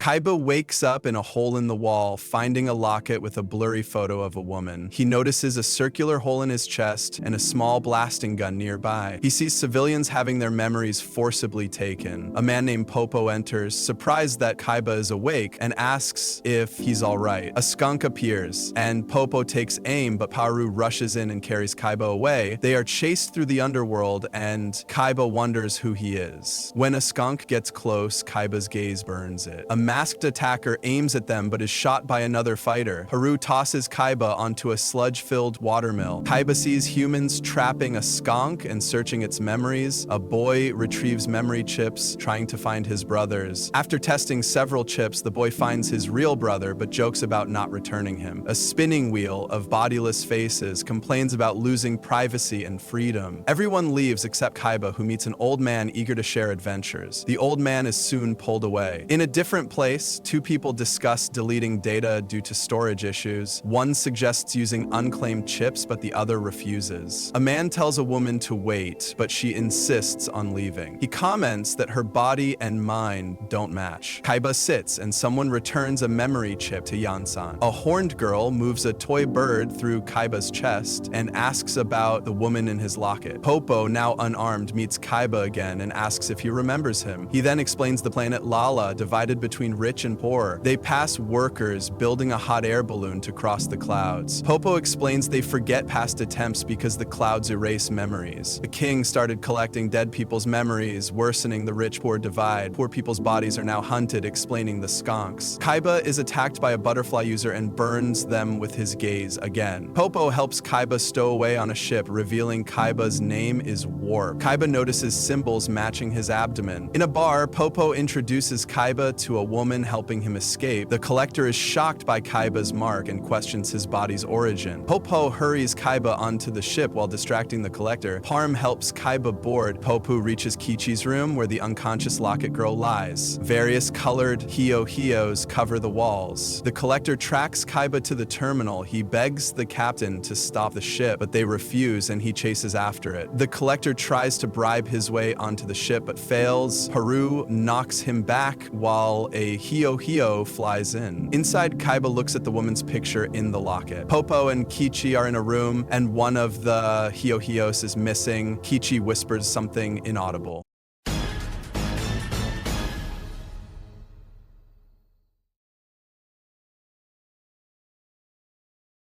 Kaiba wakes up in a hole in the wall, finding a locket with a blurry photo of a woman. He notices a circular hole in his chest and a small blasting gun nearby. He sees civilians having their memories forcibly taken. A man named Popo enters, surprised that Kaiba is awake, and asks if he's alright. A skunk appears, and Popo takes aim, but Paru rushes in and carries Kaiba away. They are chased through the underworld, and Kaiba wonders who he is. When a skunk gets close, Kaiba's gaze burns it. A masked attacker aims at them but is shot by another fighter. Haru tosses Kaiba onto a sludge-filled watermill. Kaiba sees humans trapping a skunk and searching its memories. A boy retrieves memory chips, trying to find his brothers. After testing several chips, the boy finds his real brother but jokes about not returning him. A spinning wheel of bodiless faces complains about losing privacy and freedom. Everyone leaves except Kaiba, who meets an old man eager to share adventures. The old man is soon pulled away. In a different place, two people discuss deleting data due to storage issues. One suggests using unclaimed chips, but the other refuses. A man tells a woman to wait, but she insists on leaving. He comments that her body and mind don't match. Kaiba sits, and someone returns a memory chip to Yansan. A horned girl moves a toy bird through Kaiba's chest and asks about the woman in his locket. Popo, now unarmed, meets Kaiba again and asks if he remembers him. He then explains the planet Lala, divided between rich and poor. They pass workers building a hot air balloon to cross the clouds. Popo explains they forget past attempts because the clouds erase memories. The king started collecting dead people's memories, worsening the rich-poor divide. Poor people's bodies are now hunted, explaining the skunks. Kaiba is attacked by a butterfly user and burns them with his gaze again. Popo helps Kaiba stow away on a ship, revealing Kaiba's name is Warp. Kaiba notices symbols matching his abdomen. In a bar, Popo introduces Kaiba to a woman helping him escape. The collector is shocked by Kaiba's mark and questions his body's origin. Popo hurries Kaiba onto the ship while distracting the collector. Parm helps Kaiba board. Popo reaches Kichi's room where the unconscious locket girl lies. Various colored hio-hios cover the walls. The collector tracks Kaiba to the terminal. He begs the captain to stop the ship, but they refuse and he chases after it. The collector tries to bribe his way onto the ship but fails. Haru knocks him back while a hio-hio flies in. Inside, Kaiba looks at the woman's picture in the locket. Popo and Kichi are in a room and one of the hio-hios is missing. Kichi whispers something inaudible.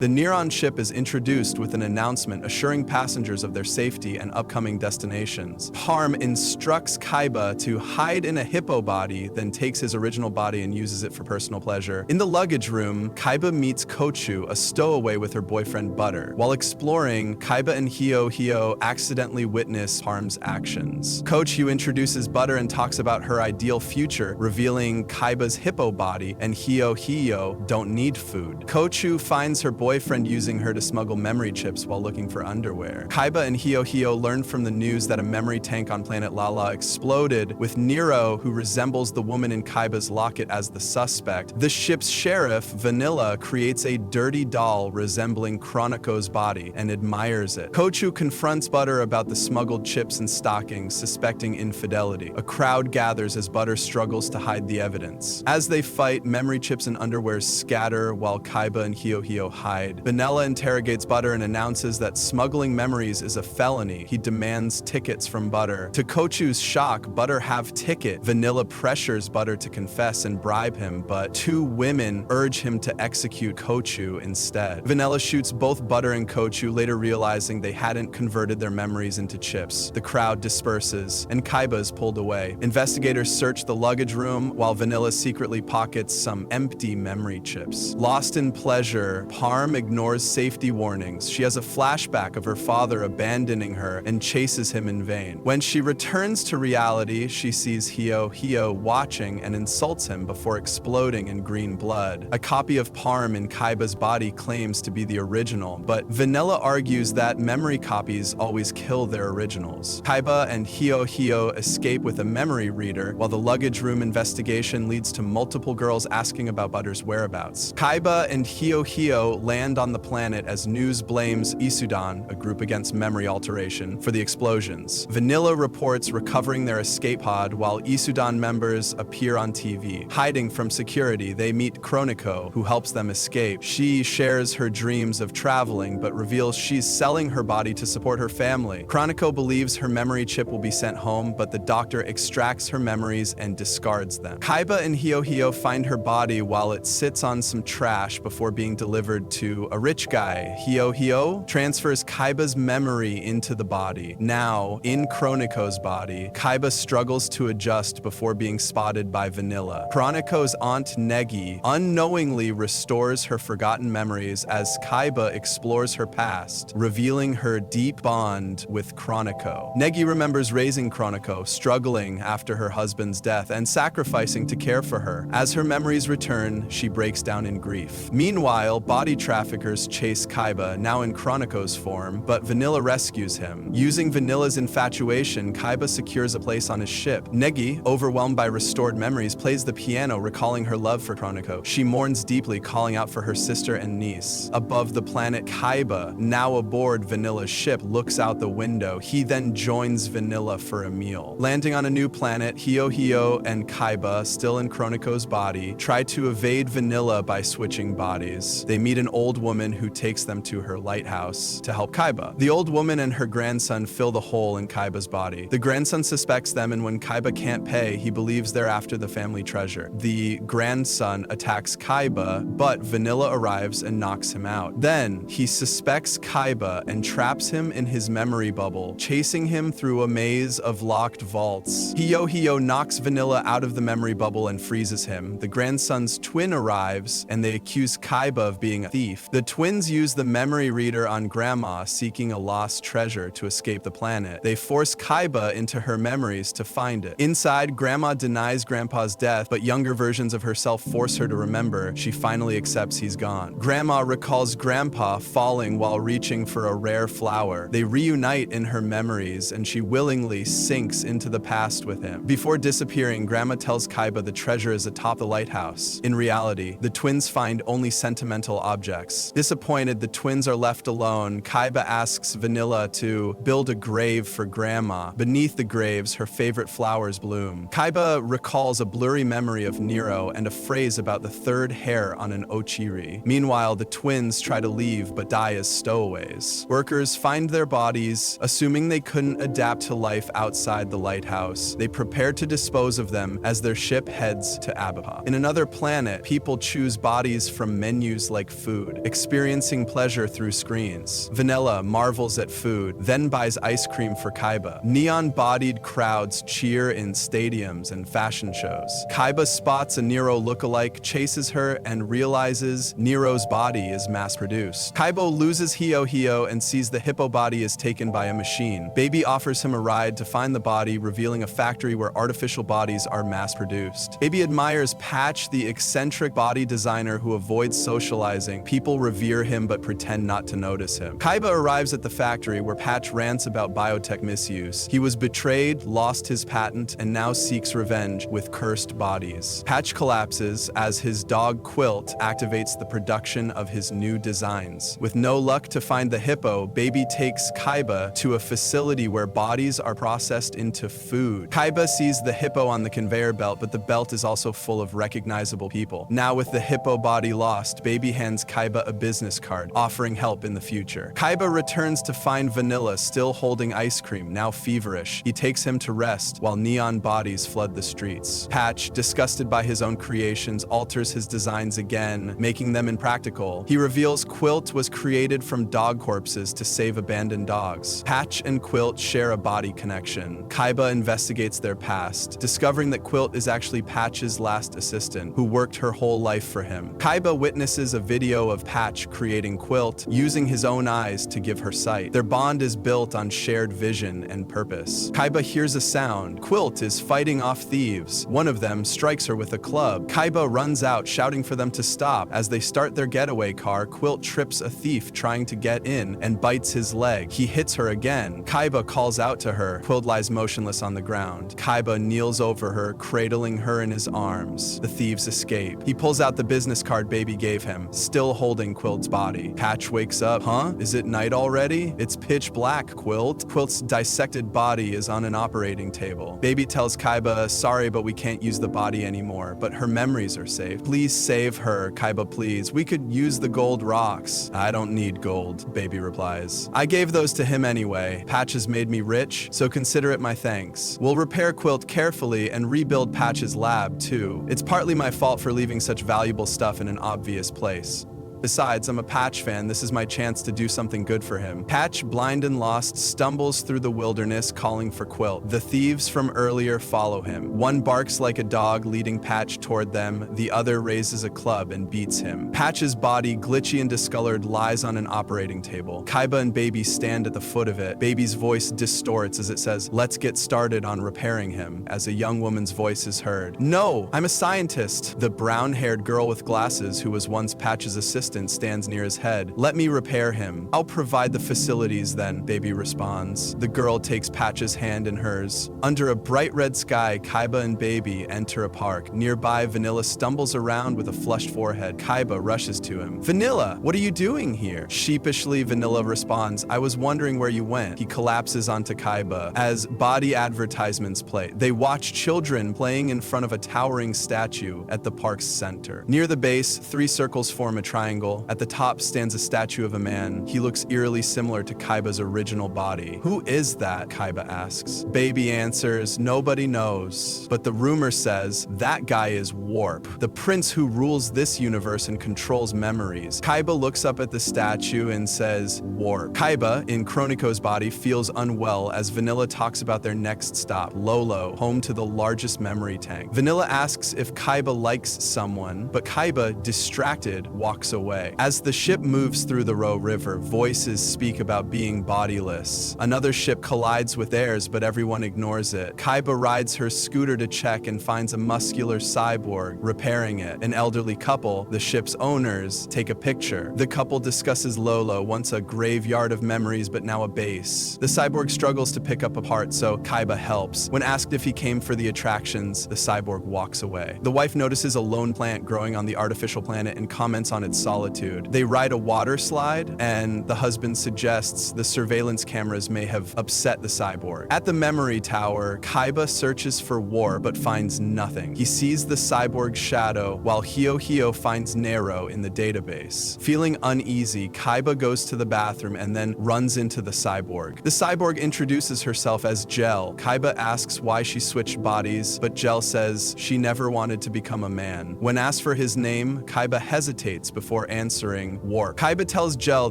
The Neron ship is introduced with an announcement assuring passengers of their safety and upcoming destinations. Parm instructs Kaiba to hide in a hippo body, then takes his original body and uses it for personal pleasure. In the luggage room, Kaiba meets Kochu, a stowaway with her boyfriend Butter. While exploring, Kaiba and Hio-Hio accidentally witness Parm's actions. Kochu introduces Butter and talks about her ideal future, revealing Kaiba's hippo body and Hio-Hio don't need food. Kochu finds her boyfriend using her to smuggle memory chips while looking for underwear. Kaiba and Hio-Hio learn from the news that a memory tank on planet Lala exploded, with Nero, who resembles the woman in Kaiba's locket, as the suspect. The ship's sheriff, Vanilla, creates a dirty doll resembling Chronoco's body and admires it. Kochu confronts Butter about the smuggled chips and stockings, suspecting infidelity. A crowd gathers as Butter struggles to hide the evidence. As they fight, memory chips and underwear scatter while Kaiba and Hio-Hio hide. Vanilla interrogates Butter and announces that smuggling memories is a felony. He demands tickets from Butter. To Kochu's shock, Butter have ticket. Vanilla pressures Butter to confess and bribe him, but two women urge him to execute Kochu instead. Vanilla shoots both Butter and Kochu, later realizing they hadn't converted their memories into chips. The crowd disperses, and Kaiba is pulled away. Investigators search the luggage room, while Vanilla secretly pockets some empty memory chips. Lost in pleasure, Parm ignores safety warnings. She has a flashback of her father abandoning her and chases him in vain. When she returns to reality, she sees Hio-Hio watching and insults him before exploding in green blood. A copy of Parm in Kaiba's body claims to be the original, but Vanilla argues that memory copies always kill their originals. Kaiba and Hio-Hio escape with a memory reader, while the luggage room investigation leads to multiple girls asking about Butter's whereabouts. Kaiba and Hio-Hio land land on the planet as news blames Isudan, a group against memory alteration, for the explosions. Vanilla reports recovering their escape pod while Isudan members appear on TV. Hiding from security, they meet Chroniko, who helps them escape. She shares her dreams of traveling, but reveals she's selling her body to support her family. Chroniko believes her memory chip will be sent home, but the doctor extracts her memories and discards them. Kaiba and Hio find her body while it sits on some trash before being delivered to a rich guy. Hio transfers Kaiba's memory into the body. Now, in Chroniko's body, Kaiba struggles to adjust before being spotted by Vanilla. Chroniko's aunt Negi unknowingly restores her forgotten memories as Kaiba explores her past, revealing her deep bond with Chroniko. Negi remembers raising Chroniko, struggling after her husband's death and sacrificing to care for her. As her memories return, she breaks down in grief. Meanwhile, body traffickers chase Kaiba, now in Chroniko's form, but Vanilla rescues him. Using Vanilla's infatuation, Kaiba secures a place on his ship. Negi, overwhelmed by restored memories, plays the piano, recalling her love for Chroniko. She mourns deeply, calling out for her sister and niece. Above the planet, Kaiba, now aboard Vanilla's ship, looks out the window. He then joins Vanilla for a meal. Landing on a new planet, Hio and Kaiba, still in Chroniko's body, try to evade Vanilla by switching bodies. They meet an old woman who takes them to her lighthouse to help Kaiba. The old woman and her grandson fill the hole in Kaiba's body. The grandson suspects them, and when Kaiba can't pay, he believes they're after the family treasure. The grandson attacks Kaiba, but Vanilla arrives and knocks him out. Then, he suspects Kaiba and traps him in his memory bubble, chasing him through a maze of locked vaults. Hio knocks Vanilla out of the memory bubble and freezes him. The grandson's twin arrives, and they accuse Kaiba of being a thief. The twins use the memory reader on Grandma, seeking a lost treasure to escape the planet. They force Kaiba into her memories to find it. Inside, Grandma denies Grandpa's death, but younger versions of herself force her to remember. She finally accepts he's gone. Grandma recalls Grandpa falling while reaching for a rare flower. They reunite in her memories, and she willingly sinks into the past with him. Before disappearing, Grandma tells Kaiba the treasure is atop the lighthouse. In reality, the twins find only sentimental objects. Disappointed, the twins are left alone. Kaiba asks Vanilla to build a grave for Grandma. Beneath the graves, her favorite flowers bloom. Kaiba recalls a blurry memory of Nero and a phrase about the third hair on an ochiri. Meanwhile, the twins try to leave but die as stowaways. Workers find their bodies, assuming they couldn't adapt to life outside the lighthouse. They prepare to dispose of them as their ship heads to Abapa. In another planet, people choose bodies from menus like food, experiencing pleasure through screens. Vanilla marvels at food, then buys ice cream for Kaiba. Neon-bodied crowds cheer in stadiums and fashion shows. Kaiba spots a Nero lookalike, chases her, and realizes Nero's body is mass-produced. Kaiba loses Hio and sees the hippo body is taken by a machine. Baby offers him a ride to find the body, revealing a factory where artificial bodies are mass-produced. Baby admires Patch, the eccentric body designer who avoids socializing. People revere him but pretend not to notice him. Kaiba arrives at the factory where Patch rants about biotech misuse. He was betrayed, lost his patent, and now seeks revenge with cursed bodies. Patch collapses as his dog Quilt activates the production of his new designs. With no luck to find the hippo, Baby takes Kaiba to a facility where bodies are processed into food. Kaiba sees the hippo on the conveyor belt, but the belt is also full of recognizable people. Now with the hippo body lost, Baby hands Kaiba a business card, offering help in the future. Kaiba returns to find Vanilla still holding ice cream, now feverish. He takes him to rest while neon bodies flood the streets. Patch, disgusted by his own creations, alters his designs again, making them impractical. He reveals Quilt was created from dog corpses to save abandoned dogs. Patch and Quilt share a body connection. Kaiba investigates their past, discovering that Quilt is actually Patch's last assistant, who worked her whole life for him. Kaiba witnesses a video of Patch creating Quilt, using his own eyes to give her sight. Their bond is built on shared vision and purpose. Kaiba hears a sound. Quilt is fighting off thieves. One of them strikes her with a club. Kaiba runs out, shouting for them to stop. As they start their getaway car, Quilt trips a thief trying to get in and bites his leg. He hits her again. Kaiba calls out to her. Quilt lies motionless on the ground. Kaiba kneels over her, cradling her in his arms. The thieves escape. He pulls out the business card Baby gave him, still holding holding Quilt's body. Patch wakes up. Huh? Is it night already? It's pitch black, Quilt. Quilt's dissected body is on an operating table. Baby tells Kaiba, sorry, but we can't use the body anymore, but her memories are safe. Please save her, Kaiba please. We could use the gold rocks. I don't need gold, Baby replies. I gave those to him anyway. Patch has made me rich, so consider it my thanks. We'll repair Quilt carefully and rebuild Patch's lab too. It's partly my fault for leaving such valuable stuff in an obvious place. Besides, I'm a Patch fan. This is my chance to do something good for him. Patch, blind and lost, stumbles through the wilderness calling for Quilt. The thieves from earlier follow him. One barks like a dog, leading Patch toward them. The other raises a club and beats him. Patch's body, glitchy and discolored, lies on an operating table. Kaiba and Baby stand at the foot of it. Baby's voice distorts as it says, let's get started on repairing him, as a young woman's voice is heard. No, I'm a scientist. The brown-haired girl with glasses, who was once Patch's assistant, stands near his head. Let me repair him. I'll provide the facilities then, Baby responds. The girl takes Patch's hand in hers. Under a bright red sky, Kaiba and Baby enter a park. Nearby, Vanilla stumbles around with a flushed forehead. Kaiba rushes to him. Vanilla, what are you doing here? Sheepishly, Vanilla responds, I was wondering where you went. He collapses onto Kaiba as body advertisements play. They watch children playing in front of a towering statue at the park's center. Near the base, 3 circles form a triangle. At the top stands a statue of a man. He looks eerily similar to Kaiba's original body. Who is that? Kaiba asks. Baby answers, nobody knows. But the rumor says, that guy is Warp, the prince who rules this universe and controls memories. Kaiba looks up at the statue and says, Warp. Kaiba, in Chronico's body, feels unwell as Vanilla talks about their next stop, Lolo, home to the largest memory tank. Vanilla asks if Kaiba likes someone, but Kaiba, distracted, walks away. As the ship moves through the Ro River, voices speak about being bodiless. Another ship collides with theirs, but everyone ignores it. Kaiba rides her scooter to check and finds a muscular cyborg repairing it. An elderly couple, the ship's owners, take a picture. The couple discusses Lolo, once a graveyard of memories but now a base. The cyborg struggles to pick up a part, so Kaiba helps. When asked if he came for the attractions, the cyborg walks away. The wife notices a lone plant growing on the artificial planet and comments on its solitude. They ride a water slide, and the husband suggests the surveillance cameras may have upset the cyborg. At the memory tower, Kaiba searches for War but finds nothing. He sees the cyborg's shadow, while Hio finds Nero in the database. Feeling uneasy, Kaiba goes to the bathroom and then runs into the cyborg. The cyborg introduces herself as Gel. Kaiba asks why she switched bodies, but Gel says she never wanted to become a man. When asked for his name, Kaiba hesitates before answering Warp. Kaiba tells Gel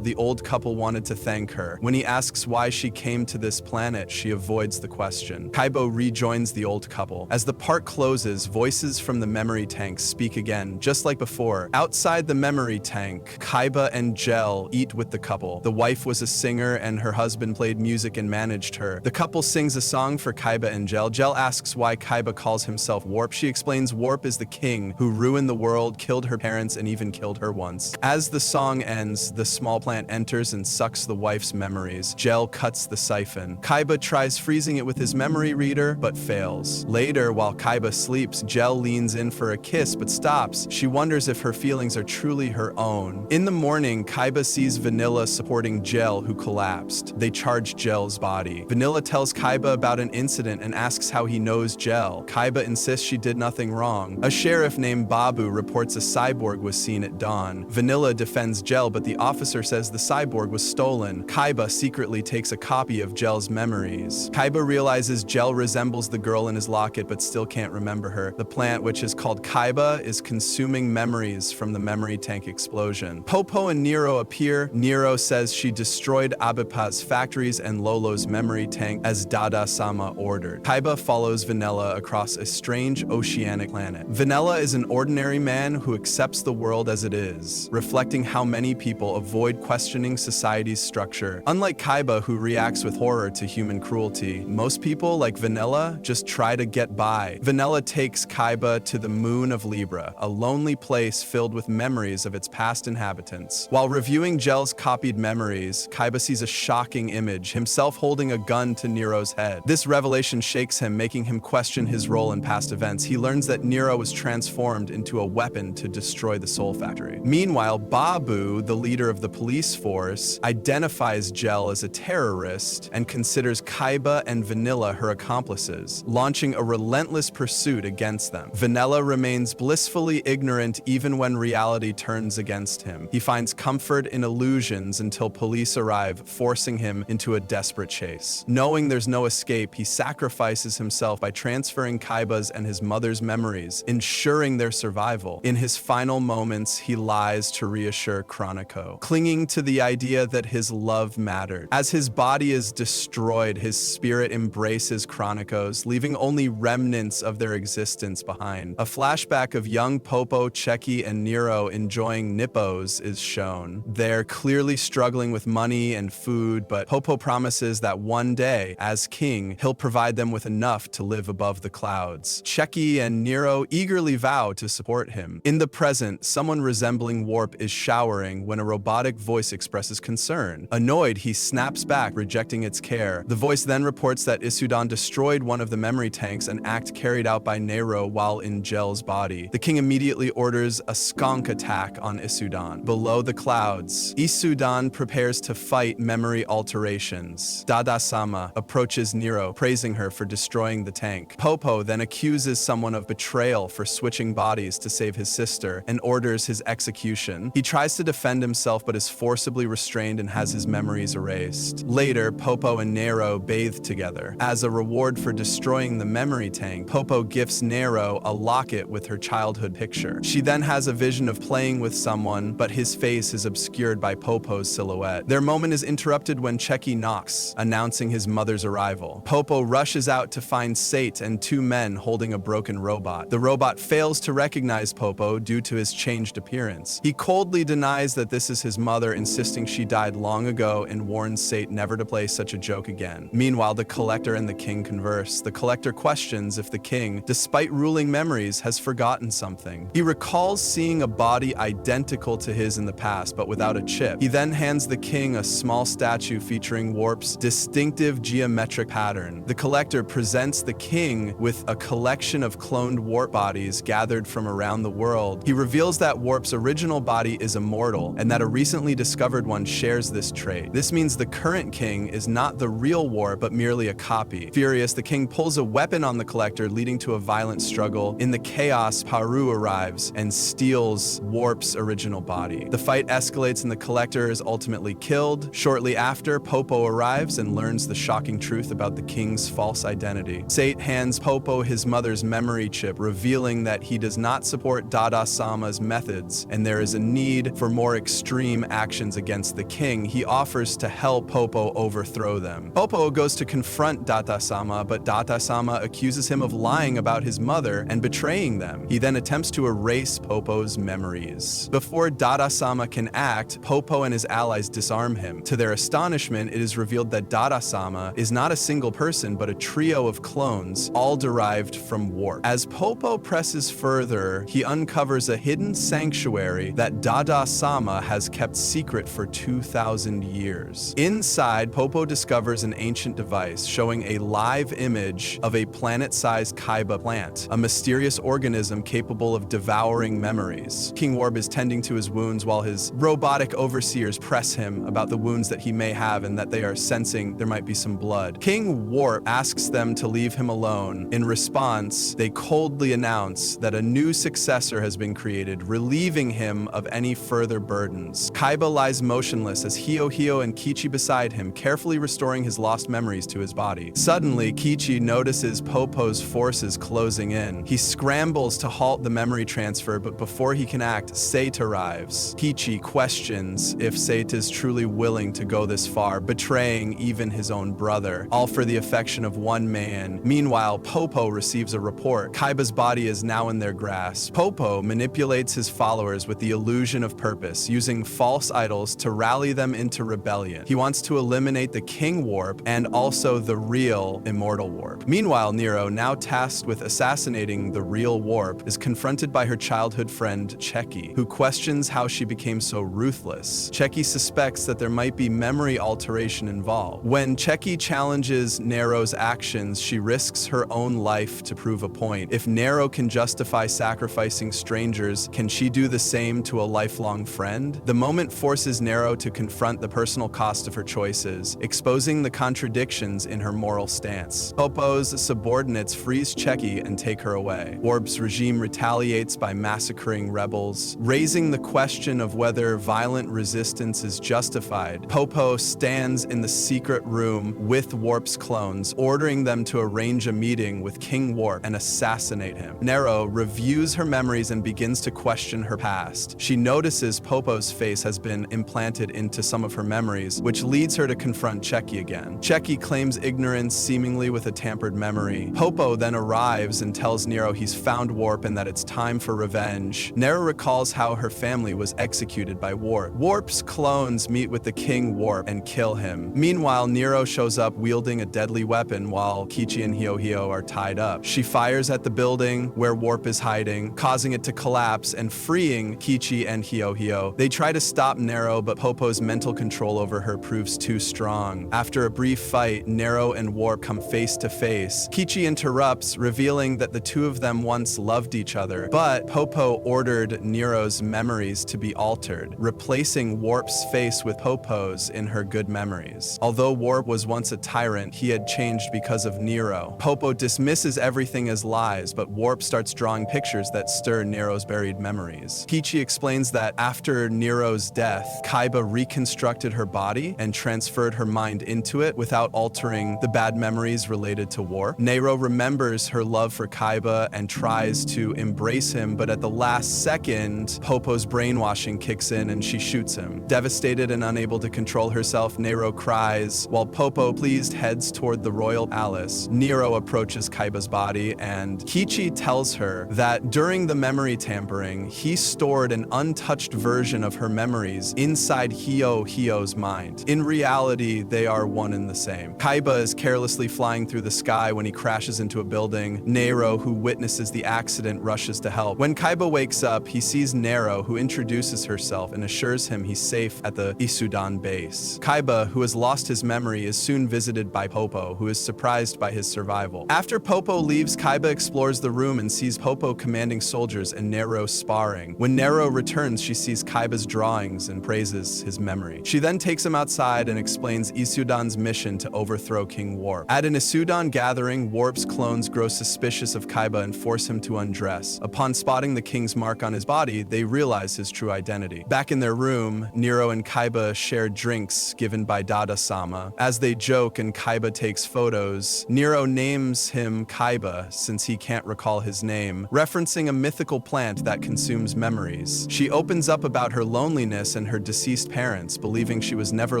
the old couple wanted to thank her. When he asks why she came to this planet, she avoids the question. Kaiba rejoins the old couple. As the park closes, voices from the memory tank speak again, just like before. Outside the memory tank, Kaiba and Gel eat with the couple. The wife was a singer and her husband played music and managed her. The couple sings a song for Kaiba and Gel. Gel asks why Kaiba calls himself Warp. She explains Warp is the king who ruined the world, killed her parents, and even killed her once. As the song ends, the small plant enters and sucks the wife's memories. Gel cuts the siphon. Kaiba tries freezing it with his memory reader, but fails. Later, while Kaiba sleeps, Gel leans in for a kiss, but stops. She wonders if her feelings are truly her own. In the morning, Kaiba sees Vanilla supporting Gel, who collapsed. They charge Gel's body. Vanilla tells Kaiba about an incident and asks how he knows Gel. Kaiba insists she did nothing wrong. A sheriff named Babu reports a cyborg was seen at dawn. Vanilla defends Gel, but the officer says the cyborg was stolen. Kaiba secretly takes a copy of Gel's memories. Kaiba realizes Gel resembles the girl in his locket, but still can't remember her. The plant, which is called Kaiba, is consuming memories from the memory tank explosion. Popo and Nero appear. Nero says she destroyed Abipa's factories and Lolo's memory tank as Dada-sama ordered. Kaiba follows Vanilla across a strange oceanic planet. Vanilla is an ordinary man who accepts the world as it is, reflecting how many people avoid questioning society's structure. Unlike Kaiba, who reacts with horror to human cruelty, most people, like Vanilla, just try to get by. Vanilla takes Kaiba to the moon of Libra, a lonely place filled with memories of its past inhabitants. While reviewing Gel's copied memories, Kaiba sees a shocking image, himself holding a gun to Nero's head. This revelation shakes him, making him question his role in past events. He learns that Nero was transformed into a weapon to destroy the Soul Factory. Meanwhile, Meanwhile, Babu, the leader of the police force, identifies Gel as a terrorist and considers Kaiba and Vanilla her accomplices, launching a relentless pursuit against them. Vanilla remains blissfully ignorant even when reality turns against him. He finds comfort in illusions until police arrive, forcing him into a desperate chase. Knowing there's no escape, he sacrifices himself by transferring Kaiba's and his mother's memories, ensuring their survival. In his final moments, he lies to reassure Chroniko, clinging to the idea that his love mattered. As his body is destroyed, his spirit embraces Chroniko's, leaving only remnants of their existence behind. A flashback of young Popo, Cheki, and Nero enjoying nippos is shown. They're clearly struggling with money and food, but Popo promises that one day, as king, he'll provide them with enough to live above the clouds. Cheki and Nero eagerly vow to support him. In the present, someone resembling Warp is showering when a robotic voice expresses concern. Annoyed, he snaps back, rejecting its care. The voice then reports that Isudan destroyed one of the memory tanks, an act carried out by Nero while in Gel's body. The king immediately orders a skunk attack on Isudan. Below the clouds, Isudan prepares to fight memory alterations. Dada-sama approaches Nero, praising her for destroying the tank. Popo then accuses someone of betrayal for switching bodies to save his sister and orders his execution. He tries to defend himself but is forcibly restrained and has his memories erased. Later, Popo and Nero bathe together. As a reward for destroying the memory tank, Popo gifts Nero a locket with her childhood picture. She then has a vision of playing with someone, but his face is obscured by Popo's silhouette. Their moment is interrupted when Cheki knocks, announcing his mother's arrival. Popo rushes out to find Sate and two men holding a broken robot. The robot fails to recognize Popo due to his changed appearance. He coldly denies that this is his mother, insisting she died long ago, and warns Sate never to play such a joke again. Meanwhile, the Collector and the king converse. The Collector questions if the king, despite ruling memories, has forgotten something. He recalls seeing a body identical to his in the past, but without a chip. He then hands the king a small statue featuring Warp's distinctive geometric pattern. The Collector presents the king with a collection of cloned Warp bodies gathered from around the world. He reveals that Warp's original body is immortal, and that a recently discovered one shares this trait. This means the current king is not the real Warp, but merely a copy. Furious, the king pulls a weapon on the Collector, leading to a violent struggle. In the chaos, Paru arrives and steals Warp's original body. The fight escalates and the Collector is ultimately killed. Shortly after, Popo arrives and learns the shocking truth about the king's false identity. Sate hands Popo his mother's memory chip, revealing that he does not support Dada-sama's methods, and there is a need for more extreme actions against the king. He offers to help Popo overthrow them. Popo goes to confront Dada-sama, but Dada-sama accuses him of lying about his mother and betraying them. He then attempts to erase Popo's memories. Before Dada-sama can act, Popo and his allies disarm him. To their astonishment, it is revealed that Dada-sama is not a single person, but a trio of clones, all derived from Warp. As Popo presses further, he uncovers a hidden sanctuary that Dada-sama has kept secret for 2,000 years. Inside, Popo discovers an ancient device showing a live image of a planet-sized Kaiba plant, a mysterious organism capable of devouring memories. King Warp is tending to his wounds while his robotic overseers press him about the wounds that he may have and that they are sensing there might be some blood. King Warp asks them to leave him alone. In response, they coldly announce that a new successor has been created, relieving him of any further burdens. Kaiba lies motionless as Hio and Kichi beside him, carefully restoring his lost memories to his body. Suddenly, Kichi notices Popo's forces closing in. He scrambles to halt the memory transfer, but before he can act, Sate arrives. Kichi questions if Sate is truly willing to go this far, betraying even his own brother, all for the affection of one man. Meanwhile, Popo receives a report. Kaiba's body is now in their grasp. Popo manipulates his followers with the illusion of purpose, using false idols to rally them into rebellion. He wants to eliminate the King Warp and also the real Immortal Warp. Meanwhile, Nero, now tasked with assassinating the real Warp, is confronted by her childhood friend Cheki, who questions how she became so ruthless. Cheki suspects that there might be memory alteration involved. When Cheki challenges Nero's actions, she risks her own life to prove a point. If Nero can justify sacrificing strangers, can she do the same him to a lifelong friend? The moment forces Nero to confront the personal cost of her choices, exposing the contradictions in her moral stance. Popo's subordinates freeze Cheki and take her away. Warp's regime retaliates by massacring rebels, raising the question of whether violent resistance is justified. Popo stands in the secret room with Warp's clones, ordering them to arrange a meeting with King Warp and assassinate him. Nero reviews her memories and begins to question her past. She notices Popo's face has been implanted into some of her memories, which leads her to confront Cheki again. Cheki claims ignorance, seemingly with a tampered memory. Popo then arrives and tells Nero he's found Warp and that it's time for revenge. Nero recalls how her family was executed by Warp. Warp's clones meet with the King Warp and kill him. Meanwhile, Nero shows up wielding a deadly weapon while Kichi and Hio-Hio are tied up. She fires at the building where Warp is hiding, causing it to collapse and freeing Kichi and Hio-Hio. They try to stop Nero, but Popo's mental control over her proves too strong. After a brief fight, Nero and Warp come face to face. Kichi interrupts, revealing that the two of them once loved each other, but Popo ordered Nero's memories to be altered, replacing Warp's face with Popo's in her good memories. Although Warp was once a tyrant, he had changed because of Nero. Popo dismisses everything as lies, but Warp starts drawing pictures that stir Nero's buried memories. Kichi explains that after Nero's death, Kaiba reconstructed her body and transferred her mind into it without altering the bad memories related to Warp. Nero remembers her love for Kaiba and tries to embrace him, but at the last second, Popo's brainwashing kicks in and she shoots him. Devastated and unable to control herself, Nero cries, while Popo, pleased, heads toward the royal palace. Nero approaches Kaiba's body, and Kichi tells her that during the memory tampering, he stored an untouched version of her memories inside Hio-Hio's mind. In reality, they are one and the same. Kaiba is carelessly flying through the sky when he crashes into a building. Nero, who witnesses the accident, rushes to help. When Kaiba wakes up, he sees Nero, who introduces herself and assures him he's safe at the Isudan base. Kaiba, who has lost his memory, is soon visited by Popo, who is surprised by his survival. After Popo leaves, Kaiba explores the room and sees Popo commanding soldiers and Nero sparring. When Nero returns, she sees Kaiba's drawings and praises his memory. She then takes him outside and explains Isudan's mission to overthrow King Warp. At an Isudan gathering, Warp's clones grow suspicious of Kaiba and force him to undress. Upon spotting the king's mark on his body, they realize his true identity. Back in their room, Nero and Kaiba share drinks given by Dada-sama. As they joke and Kaiba takes photos, Nero names him Kaiba since he can't recall his name, referencing a mythical plant that consumes memories. She opens up about her loneliness and her deceased parents, believing she was never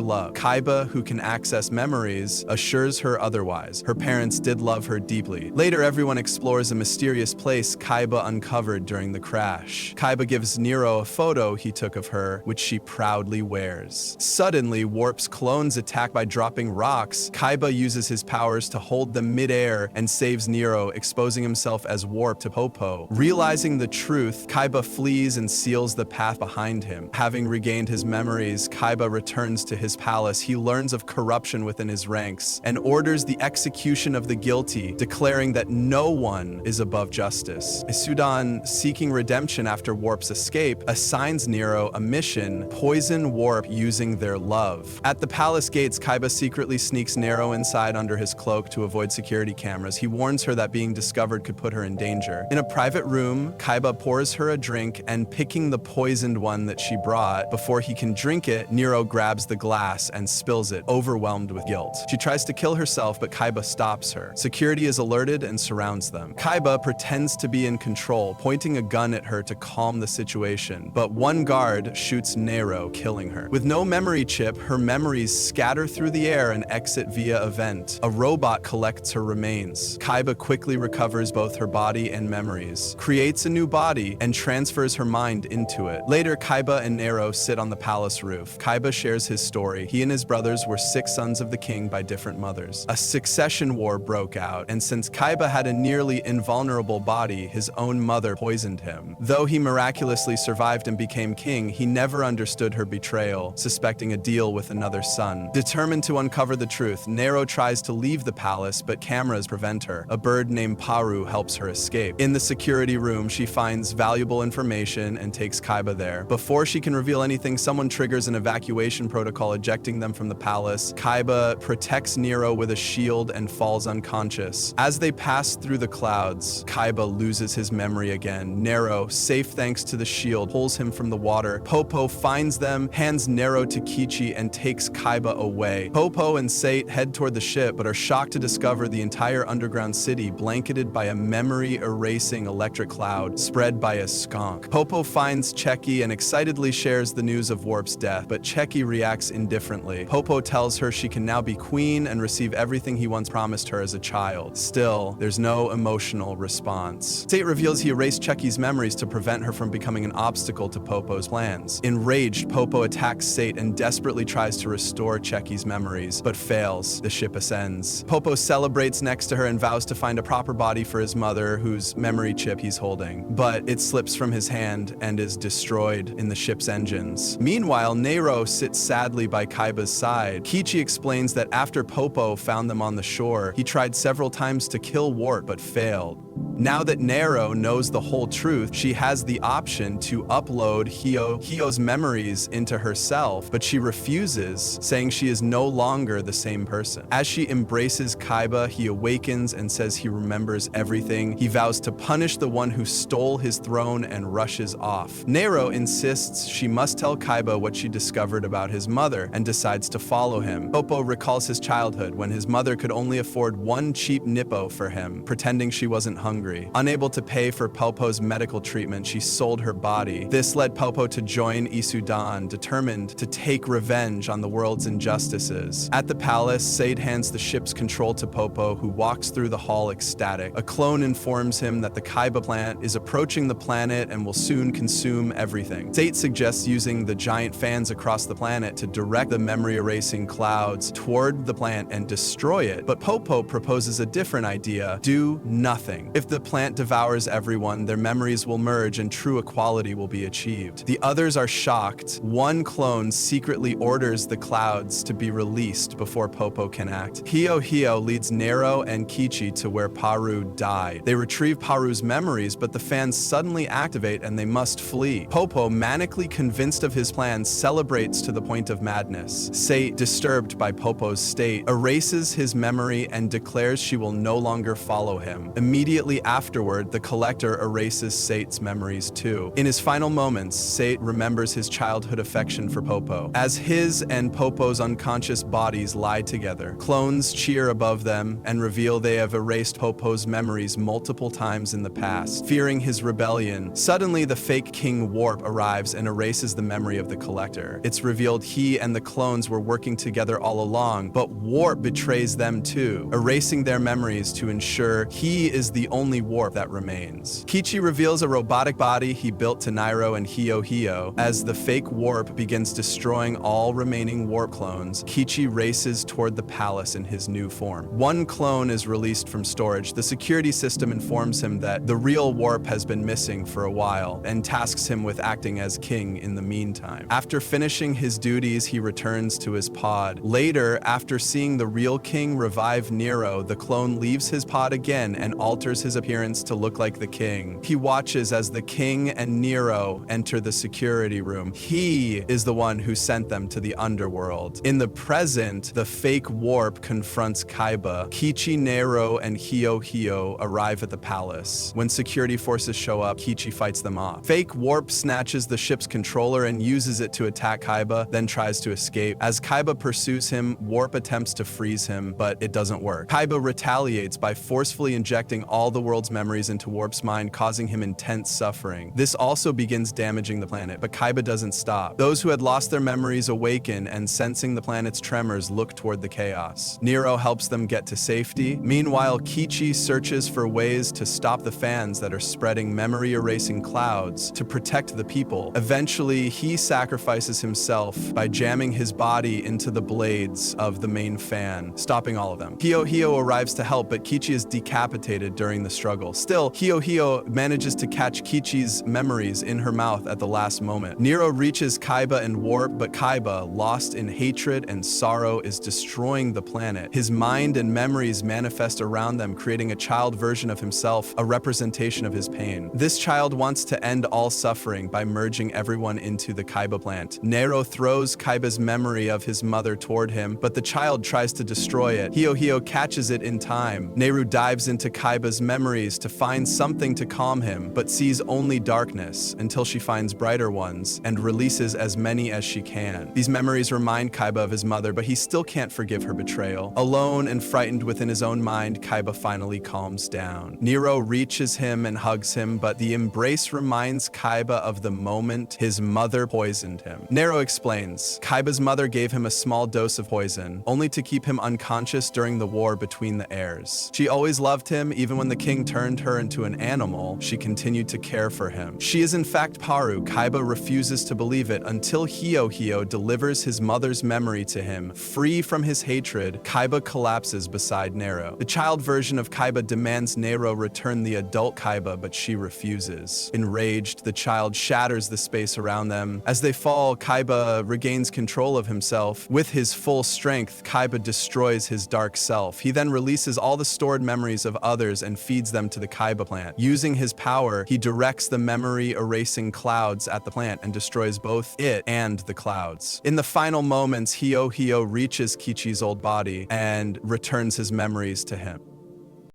loved. Kaiba, who can access memories, assures her otherwise. Her parents did love her deeply. Later, everyone explores a mysterious place Kaiba uncovered during the crash. Kaiba gives Nero a photo he took of her, which she proudly wears. Suddenly, Warp's clones attack by dropping rocks. Kaiba uses his powers to hold them mid-air and saves Nero, exposing himself as Warp to Popo. Realizing the truth, Kaiba flees and seals the path behind him. Having regained his memories, Kaiba returns to his palace. He learns of corruption within his ranks and orders the execution of the guilty, declaring that no one is above justice. Isudan, seeking redemption after Warp's escape, assigns Nero a mission: poison Warp using their love. At the palace gates, Kaiba secretly sneaks Nero inside under his cloak to avoid security cameras. He warns her that being discovered could put her in danger. In a private room, Kaiba pours her a drink, and picking the poisoned one that she brought, before he can drink it, Nero grabs the glass and spills it, overwhelmed with guilt. She tries to kill herself, but Kaiba stops her. Security is alerted and surrounds them. Kaiba pretends to be in control, pointing a gun at her to calm the situation, but one guard shoots Nero, killing her. With no memory chip, her memories scatter through the air and exit via a vent. A robot collects her remains. Kaiba quickly recovers both her body and memories, creates a new body, and transfers her mind into it. Later, Kaiba and Nero sit on the palace roof. Kaiba shares his story. He and his brothers were 6 sons of the king by different mothers. A succession war broke out, and since Kaiba had a nearly invulnerable body, his own mother poisoned him. Though he miraculously survived and became king, he never understood her betrayal, suspecting a deal with another son. Determined to uncover the truth, Nero tries to leave the palace, but cameras prevent her. A bird named Paru helps her escape. In the security room, she finds valuable information and and takes Kaiba there. Before she can reveal anything, someone triggers an evacuation protocol, ejecting them from the palace. Kaiba protects Nero with a shield and falls unconscious. As they pass through the clouds, Kaiba loses his memory again. Nero, safe thanks to the shield, pulls him from the water. Popo finds them, hands Nero to Kichi, and takes Kaiba away. Popo and Sate head toward the ship, but are shocked to discover the entire underground city blanketed by a memory-erasing electric cloud spread by a skunk. Popo finds Cheki and excitedly shares the news of Warp's death, but Cheki reacts indifferently. Popo tells her she can now be queen and receive everything he once promised her as a child. Still, there's no emotional response. Sate reveals he erased Cheki's memories to prevent her from becoming an obstacle to Popo's plans. Enraged, Popo attacks Sate and desperately tries to restore Cheki's memories, but fails. The ship ascends. Popo celebrates next to her and vows to find a proper body for his mother, whose memory chip he's holding. But it slips from his hand and is destroyed in the ship's engines. Meanwhile, Nero sits sadly by Kaiba's side. Kichi explains that after Popo found them on the shore, he tried several times to kill Warp but failed. Now that Nero knows the whole truth, she has the option to upload Hio's memories into herself, but she refuses, saying she is no longer the same person. As she embraces Kaiba, he awakens and says he remembers everything. He vows to punish the one who stole his throne and rushes off. Nero insists she must tell Kaiba what she discovered about his mother and decides to follow him. Popo recalls his childhood when his mother could only afford one cheap nippo for him, pretending she wasn't hungry. Unable to pay for Popo's medical treatment, she sold her body. This led Popo to join Isudan, determined to take revenge on the world's injustices. At the palace, Sate hands the ship's control to Popo, who walks through the hall ecstatic. A clone informs him that the Kaiba plant is approaching the planet and will soon consume everything. Sate suggests using the giant fans across the planet to direct the memory-erasing clouds toward the plant and destroy it, but Popo proposes a different idea: do nothing. If the plant devours everyone, their memories will merge and true equality will be achieved. The others are shocked. One clone secretly orders the clouds to be released before Popo can act. Hio leads Nero and Kichi to where Paru died. They retrieve Paru's memories, but the fans suddenly activate and they must flee. Popo, manically convinced of his plan, celebrates to the point of madness. Sate, disturbed by Popo's state, erases his memory and declares she will no longer follow him. Immediately afterward, the Collector erases Sate's memories too. In his final moments, Sate remembers his childhood affection for Popo. As his and Popo's unconscious bodies lie together, clones cheer above them and reveal they have erased Popo's memories multiple times in the past. Fearing his rebellion, suddenly the fake King Warp arrives and erases the memory of the Collector. It's revealed he and the clones were working together all along, but Warp betrays them too, erasing their memories to ensure he is the only Warp that remains. Kichi reveals a robotic body he built to Nairo and Hio. As the fake Warp begins destroying all remaining Warp clones, Kichi races toward the palace in his new form. One clone is released from storage. The security system informs him that the real Warp has been missing for a while and tasks him with acting as king in the meantime. After finishing his duties, he returns to his pod. Later, after seeing the real king revive Nero, the clone leaves his pod again and alters his appearance to look like the king. He watches as the king and Nero enter the security room. He is the one who sent them to the underworld. In the present, the fake Warp confronts Kaiba. Kichi, Nero, and Hio arrive at the palace. When security forces show up, Kichi fights them off. Fake Warp snatches the ship's controller and uses it to attack Kaiba, then tries to escape. As Kaiba pursues him, Warp attempts to freeze him, but it doesn't work. Kaiba retaliates by forcefully injecting all the world's memories into Warp's mind, causing him intense suffering. This also begins damaging the planet, but Kaiba doesn't stop. Those who had lost their memories awaken and, sensing the planet's tremors, look toward the chaos. Nero helps them get to safety. Meanwhile, Kichi searches for ways to stop the fans that are spreading memory-erasing clouds to protect the people. Eventually, he sacrifices himself by jamming his body into the blades of the main fan, stopping all of them. Hio arrives to help, but Kichi is decapitated during the struggle. Still, Hio manages to catch Kichi's memories in her mouth at the last moment. Nero reaches Kaiba and Warp, but Kaiba, lost in hatred and sorrow, is destroying the planet. His mind and memories manifest around them, creating a child version of himself, a representation of his pain. This child wants to end all suffering by merging everyone into the Kaiba plant. Nero throws Kaiba's memory of his mother toward him, but the child tries to destroy it. Hio catches it in time. Nero dives into Kaiba's memories to find something to calm him, but sees only darkness until she finds brighter ones and releases as many as she can. These memories remind Kaiba of his mother, but he still can't forgive her betrayal. Alone and frightened within his own mind, Kaiba finally calms down. Nero reaches him and hugs him, but the embrace reminds Kaiba of the moment his mother poisoned him. Nero explains, Kaiba's mother gave him a small dose of poison, only to keep him unconscious during the war between the heirs. She always loved him, even when the king turned her into an animal, she continued to care for him. She is in fact Paru. Kaiba refuses to believe it until Hio delivers his mother's memory to him. Free from his hatred, Kaiba collapses beside Nero. The child version of Kaiba demands Nero return the adult Kaiba, but she refuses. Enraged, the child shatters the space around them. As they fall, Kaiba regains control of himself. With his full strength, Kaiba destroys his dark self. He then releases all the stored memories of others and feeds them to the Kaiba plant. Using his power, he directs the memory-erasing clouds at the plant and destroys both it and the clouds. In the final moments, Hio reaches Kichi's old body and returns his memories to him.